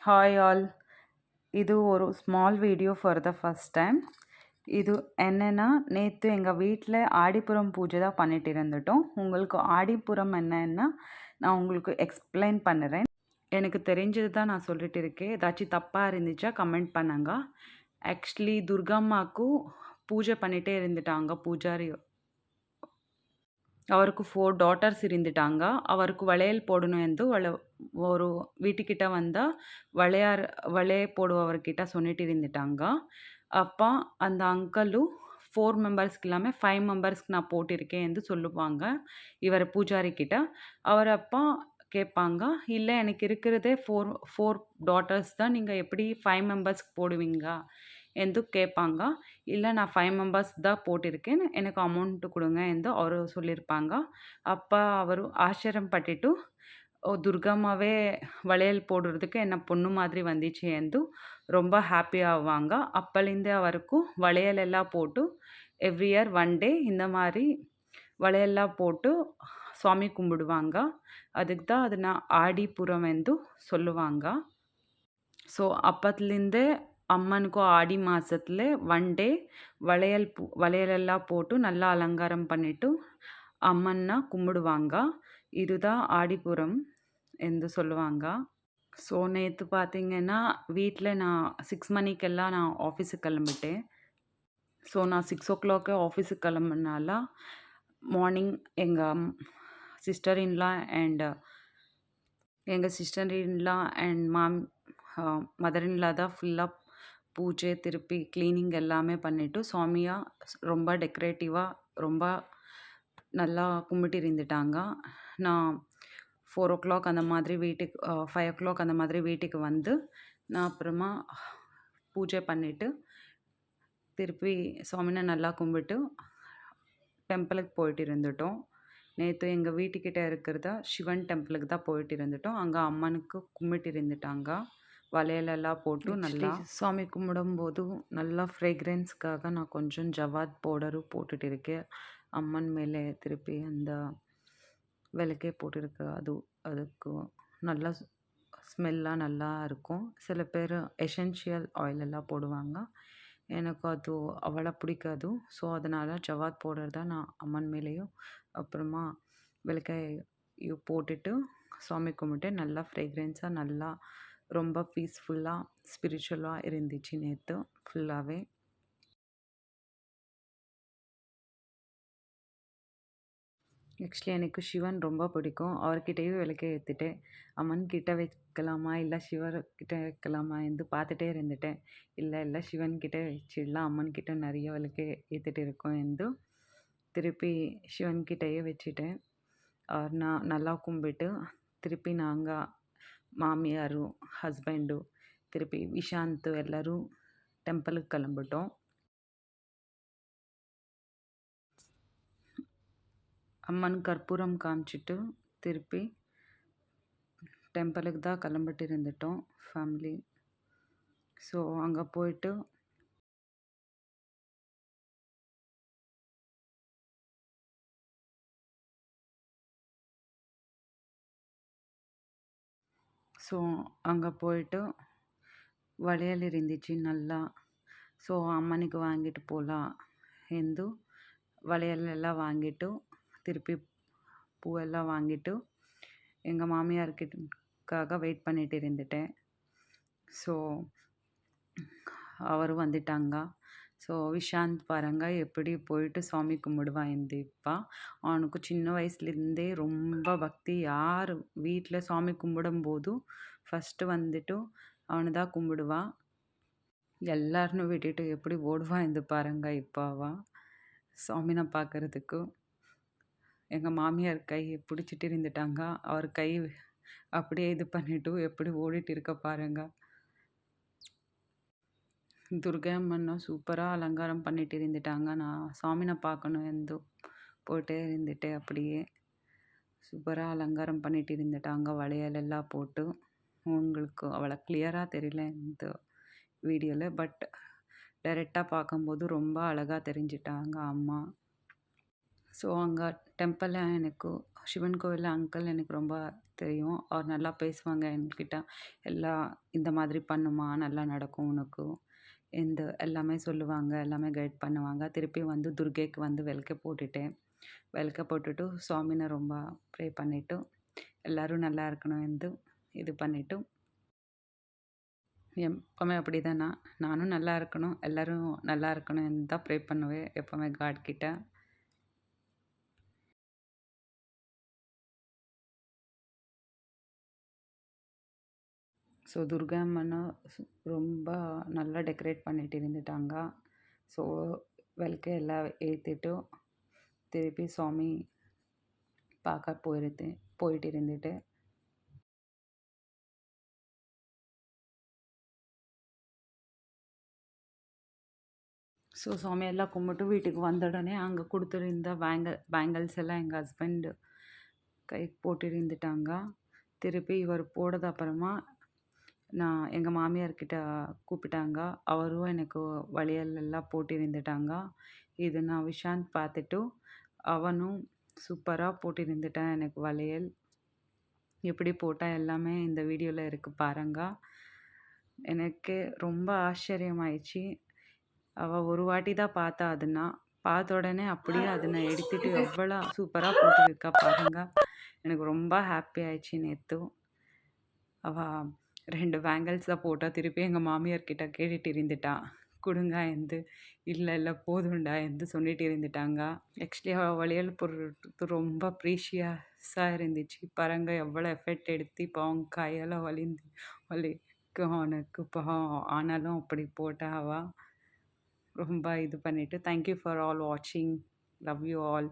Hi all. இது ஒரு small video for the first time. இது என்னென்னா, நேற்று எங்கள் வீட்டில் ஆடிப்புறம் பூஜை தான் பண்ணிட்டு இருந்துட்டோம். உங்களுக்கு ஆடிப்புறம் என்னன்னா நான் உங்களுக்கு எக்ஸ்பிளைன் பண்ணுறேன். எனக்கு தெரிஞ்சது தான் நான் சொல்லிட்டு இருக்கேன். ஏதாச்சும் தப்பாக இருந்துச்சா கமெண்ட் பண்ணுங்க. ஆக்சுவலி துர்கம்மாவுக்கு பூஜை பண்ணிகிட்டே இருந்துட்டாங்க பூஜாரி. அவருக்கு 4 டாட்டர்ஸ் இருந்துட்டாங்க. அவருக்கு வளையல் போடணும் ಎಂದು ஒரு வீட்டுக்கிட்ட வந்தால் வளைய போடுபவர்கிட்ட சொல்லிட்டு இருந்துட்டாங்க. அப்போ அந்த அங்கிளு 4 மெம்பர்ஸ்க்கு இல்லாமல் 5 மெம்பர்ஸ்க்கு நான் போட்டிருக்கேன் என்று சொல்லுவாங்க இவர் பூஜாரி கிட்ட. அவர் அப்போ கேட்பாங்க, இல்லை எனக்கு இருக்கிறதே 4 டாட்டர்ஸ் தான், நீங்கள் எப்படி 5 மெம்பர்ஸ்க்கு போடுவீங்க ಎಂದು கேட்பாங்க. இல்லை நான் 5 மெம்பர்ஸ் தான் போட்டிருக்கேன், எனக்கு அமௌண்ட்டு கொடுங்க என்று அவர் சொல்லியிருப்பாங்க. அப்போ அவர் ஆச்சரியப்பட்டுட்டு, ஓ துர்கம்மாவே வளையல் போடுறதுக்கு என்ன பொண்ணு மாதிரி வந்துச்சு ಎಂದು ரொம்ப ஹாப்பி ஆவாங்க. அப்போலேருந்தே அவருக்கு வளையலெல்லாம் போட்டு எவ்ரி இயர் 1 டே இந்த மாதிரி வளையல்லாம் போட்டு சாமி கும்பிடுவாங்க. அதுக்கு தான் ಅದನ್ನು ஆடிப்புறம் ಎಂದು சொல்லுவாங்க. ஸோ அப்பத்துலேருந்தே அம்மனுக்கு ஆடி மாதத்துல 1 டே வளையலெல்லாம் போட்டு நல்லா அலங்காரம் பண்ணிட்டு அம்மன்னா கும்பிடுவாங்க. இதுதான் ஆடிப்புறம் என்று சொல்லுவாங்க. ஸோ நேற்று பார்த்தீங்கன்னா வீட்டில் நான் 6 மணிக்கெல்லாம் நான் ஆஃபீஸுக்கு கிளம்பிட்டேன். ஸோ நான் 6 ஆஃபீஸுக்கு கிளம்புனால மார்னிங் எங்கள் sister in law and mother in law தான் ஃபுல்லாக பூஜை திருப்பி க்ளீனிங் எல்லாமே பண்ணிவிட்டு சாமியாக ரொம்ப டெக்கரேட்டிவாக ரொம்ப நல்லா கும்பிட்டு இருந்துட்டாங்க. நான் 4 அந்த மாதிரி வீட்டுக்கு 5 அந்த மாதிரி வீட்டுக்கு வந்து நான் அப்புறமா பூஜை பண்ணிவிட்டு திருப்பி சாமினை நல்லா கும்பிட்டு டெம்பிளுக்கு போயிட்டு இருந்துட்டோம். நேற்று எங்கள் வீட்டுக்கிட்ட இருக்கிறதா சிவன் டெம்பிளுக்கு தான் போயிட்டு இருந்துட்டோம். அங்கே அம்மனுக்கு கும்பிட்டு இருந்துட்டாங்க. வளையலெல்லாம் போட்டு நல்லா சாமி கும்பிடும்போது நல்லா ஃப்ரேக்ரன்ஸ்க்காக நான் கொஞ்சம் ஜவாத் பவுடரும் போட்டுட்டு இருக்கேன். அம்மன் மேலே திருப்பி அந்த விளக்கே போட்டிருக்கு. அதுக்கு நல்லா ஸ்மெல்லாக நல்லா இருக்கும். சில பேர் எசென்ஷியல் ஆயிலெல்லாம் போடுவாங்க. எனக்கு அது அவ்வளோ பிடிக்காது. ஸோ அதனால் ஜவாத் பவுடர் தான் நான் அம்மன் மேலேயும் அப்புறமா விளக்கையும் போட்டுட்டு சாமி கும்பிட்டு நல்லா ஃப்ரேக்ரன்ஸாக நல்லா ரொம்ப பீஸ்ஃபுல்லாக ஸ்பிரிச்சுவலாக இருந்துச்சு நேற்று ஃபுல்லாகவே. ஆக்சுவலி எனக்கு சிவன் ரொம்ப பிடிக்கும். அவர்கிட்டயும் விளக்கை ஏற்றிட்டேன். அம்மன் கிட்ட வைக்கலாமா இல்லை சிவர்கிட்ட வைக்கலாமா என்று பார்த்துட்டே இருந்துட்டேன். இல்லை சிவன்கிட்ட வச்சிடலாம், அம்மன்கிட்ட நிறைய விளக்கு ஏற்றிட்டு இருக்கோம் என்று திருப்பி சிவன்கிட்டயே வச்சுட்டேன். நான் நல்லா கும்பிட்டு திருப்பி நாங்கள் மாமியாரும் ஹஸ்பண்டும் திருப்பி விஷாந்த் எல்லோரும் டெம்பிளுக்கு கிளம்பிட்டோம். அம்மன் கற்பூரம் காமிச்சிட்டு திருப்பி டெம்பிளுக்கு தான் கிளம்பிட்டு இருந்துட்டோம் ஃபேமிலி. ஸோ அங்கே போயிட்டு வளையல் இருந்துச்சு நல்லா. ஸோ அம்மனுக்கு வாங்கிட்டு போகலாம் ಎಂದು வளையலெல்லாம் வாங்கிட்டு திருப்பி பூவெல்லாம் வாங்கிட்டு எங்கள் மாமியார்கிட்டக்காக வெயிட் பண்ணிட்டு இருந்துட்டேன். ஸோ அவர் வந்துட்டாங்க. ஸோ விஷாந்த் பாருங்க எப்படி போயிட்டு சாமி கும்பிடுவான் இப்போ. அவனுக்கு சின்ன வயசுலேருந்தே ரொம்ப பக்தி. யார் வீட்டில் சாமி கும்பிடும்போதும் ஃபஸ்ட்டு வந்துட்டு அவனை தான் கும்பிடுவான். எல்லாருன்னு விட்டுட்டு எப்படி ஓடுவான் இது பாருங்க இப்போ அவன் சாமினை பார்க்குறதுக்கு. எங்கள் மாமியார் கையை பிடிச்சிட்டு இருந்துட்டாங்க. அவர் கை அப்படியே இது பண்ணிவிட்டு எப்படி ஓடிட்டு இருக்க பாருங்க. துர்கை அம்மனும் சூப்பராக அலங்காரம் பண்ணிட்டு இருந்துட்டாங்க. நான் சாமினை பார்க்கணும் என்று போயிட்டே இருந்துட்டேன். அப்படியே சூப்பராக அலங்காரம் பண்ணிட்டு இருந்துட்டாங்க வளையலெல்லாம் போட்டு. உங்களுக்கு அவ்வளோ கிளியராக தெரியல இந்த வீடியோவில், பட் டைரெக்டாக பார்க்கும்போது ரொம்ப அழகாக தெரிஞ்சிட்டாங்க அம்மா. ஸோ அங்கே டெம்பிளில் எனக்கு சிவன் கோவிலில் அங்கிள் எனக்கு ரொம்ப தெரியும். அவர் நல்லா பேசுவாங்க என்கிட்ட. எல்லாம் இந்த மாதிரி பண்ணுமா, நல்லா நடக்கும் உனக்கு. இந்த எல்லாமே சொல்லுவாங்க, எல்லாமே கைட் பண்ணுவாங்க. திருப்பி வந்து துர்கைக்கு வந்து விளக்கு போட்டுட்டேன். விளக்க போட்டுட்டு சுவாமினை ரொம்ப ப்ரே பண்ணிவிட்டு எல்லோரும் நல்லா இருக்கணும் என்று இது பண்ணிவிட்டு எப்போவுமே அப்படி தான் நானும் நல்லா இருக்கணும், எல்லோரும் நல்லா இருக்கணும்னு தான் ப்ரே பண்ணுவேன் எப்போவுமே காட் கிட்ட. ஸோ துர்கா அம்மனை ரொம்ப நல்லா டெக்கரேட் பண்ணிட்டு இருந்துட்டாங்க. ஸோ விளக்கு எல்லாம் ஏற்றிட்டு திருப்பி சுவாமி பார்க்க போயிட்டு இருந்துட்டு ஸோ சாமியெல்லாம் கும்பிட்டு வீட்டுக்கு வந்த உடனே அங்கே கொடுத்துருந்த பேங்கிள்ஸ் எல்லாம் எங்கள் ஹஸ்பண்ட் கைக்கு போட்டிருந்துட்டாங்க. திருப்பி இவர் போட்டது அப்புறமா நான் எங்கள் மாமியார்கிட்ட கூப்பிட்டாங்க. அவரும் எனக்கு வளையல் எல்லாம் போட்டிருந்துட்டாங்க. இது நான் விஷாந்த் பார்த்துட்டு அவனும் சூப்பராக போட்டிருந்துட்டான் எனக்கு வளையல். எப்படி போட்டால் எல்லாமே இந்த வீடியோவில் இருக்குது பாருங்க. எனக்கு ரொம்ப ஆச்சரியமாயிடுச்சு. அவள் ஒரு வாட்டி தான் பார்த்தா அதுன்னா, பார்த்த உடனே அப்படியே அதை நான் எடுத்துட்டு எவ்வளோ சூப்பராக போட்டுருக்கா பாருங்க. எனக்கு ரொம்ப ஹாப்பி ஆயிடுச்சு நேற்று. அவள் 2 பேங்கிள்ஸ் தான் போட்டா. திருப்பி எங்கள் மாமியார்கிட்ட கேட்டுட்டு இருந்துட்டா, கொடுங்க எந்து. இல்லை இல்லை போதும்டா எந்து சொல்லிட்டு இருந்துட்டாங்க. ஆக்சுவலி அவள் வளையல் போடுறது ரொம்ப ப்ரீஷியஸாக இருந்துச்சு பாருங்க. எவ்வளோ எஃபெக்ட் எடுத்து இப்போ அவங்க கையால் வலிக்கு அவனுக்கு பாவம். ஆனாலும் அப்படி போட்டா அவள் ரொம்ப இது பண்ணிவிட்டு. தேங்க்யூ ஃபார் ஆல் வாட்சிங். Love you all.